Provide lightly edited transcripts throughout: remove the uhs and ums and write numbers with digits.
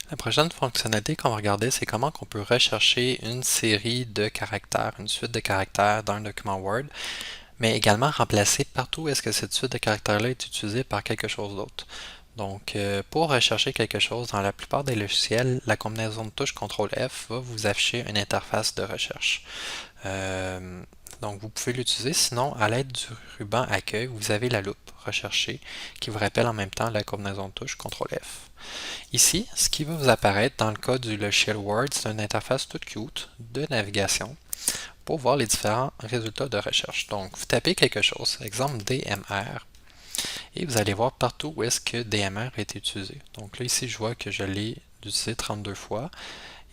La prochaine fonctionnalité qu'on va regarder, c'est comment on peut rechercher une série de caractères, une suite de caractères dans un document Word, mais également remplacer partout où est-ce que cette suite de caractères-là est utilisée par quelque chose d'autre. Donc, pour rechercher quelque chose, dans la plupart des logiciels, la combinaison de touches CTRL-F va vous afficher une interface de recherche. Euh, donc, vous pouvez l'utiliser. Sinon, à l'aide du ruban Accueil, vous avez la loupe Rechercher qui vous rappelle en même temps la combinaison de touches CTRL-F. Ici, ce qui va vous apparaître dans le cas du logiciel Word, c'est une interface toute cute de navigation pour voir les différents résultats de recherche. Donc, vous tapez quelque chose, exemple DMR, et vous allez voir partout où est-ce que DMR est utilisé. Donc là, ici, je vois que je l'ai utilisé 32 fois,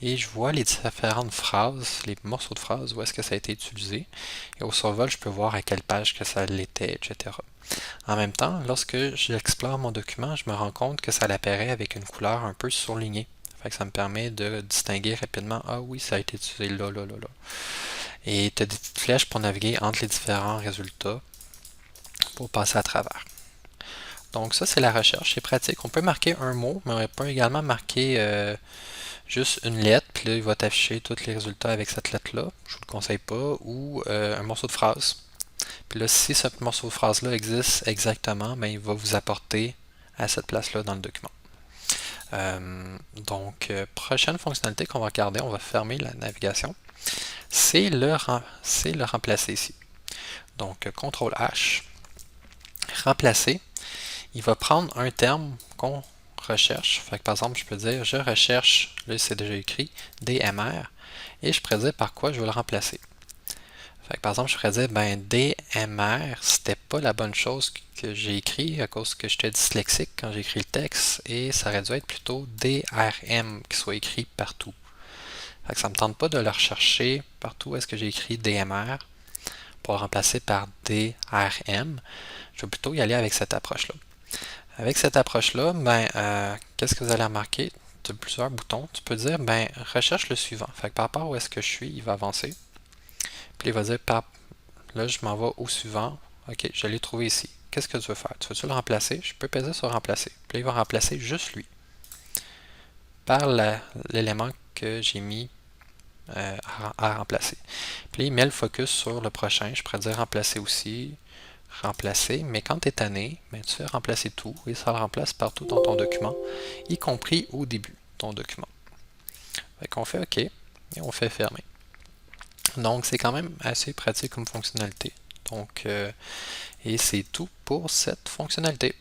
et je vois les différentes phrases, les morceaux de phrases, où est-ce que ça a été utilisé. Et au survol, je peux voir à quelle page que ça l'était, etc. En même temps, lorsque j'explore mon document, je me rends compte que ça apparaît avec une couleur un peu surlignée. Fait que ça me permet de distinguer rapidement, ah oui, ça a été utilisé là, là, là, là. Et tu as des petites flèches pour naviguer entre les différents résultats pour passer à travers. Donc ça, c'est la recherche, c'est pratique. On peut marquer un mot, mais on peut également marquer juste une lettre, puis là, il va t'afficher tous les résultats avec cette lettre-là. Je ne vous le conseille pas. Ou un morceau de phrase. Puis là, si ce morceau de phrase-là existe exactement, ben, il va vous apporter à cette place-là dans le document. Prochaine fonctionnalité qu'on va regarder, on va fermer la navigation, c'est le remplacer ici. Donc, CTRL H, remplacer, il va prendre un terme qu'on recherche. Fait que, par exemple, je peux dire, je recherche, là c'est déjà écrit, DMR, et je pourrais dire par quoi je veux le remplacer. Fait que, par exemple, je pourrais dire, ben, DMR, c'était pas la bonne chose que j'ai écrit à cause que j'étais dyslexique quand j'ai écrit le texte, et ça aurait dû être plutôt DRM qui soit écrit partout. Fait que ça me tente pas de le rechercher partout où est-ce que j'ai écrit DMR pour le remplacer par DRM. Je vais plutôt y aller avec cette approche-là. Avec cette approche-là, qu'est-ce que vous allez remarquer? Tu as plusieurs boutons. Tu peux dire, ben, recherche le suivant. Fait que par rapport où est-ce que je suis, il va avancer. Puis il va dire, là, je m'en vais au suivant. Ok, je l'ai trouvé ici. Qu'est-ce que tu veux faire? Tu veux-tu le remplacer? Je peux peser sur remplacer. Puis là, il va remplacer juste lui par l'élément que j'ai mis à remplacer. Puis là, il met le focus sur le prochain. Je pourrais dire remplacer aussi, remplacer, mais quand tu es tanné, tu fais remplacer tout et ça le remplace partout dans ton document, y compris au début de ton document. Fait qu'on fait OK et on fait fermer. Donc, c'est quand même assez pratique comme fonctionnalité. Et c'est tout pour cette fonctionnalité.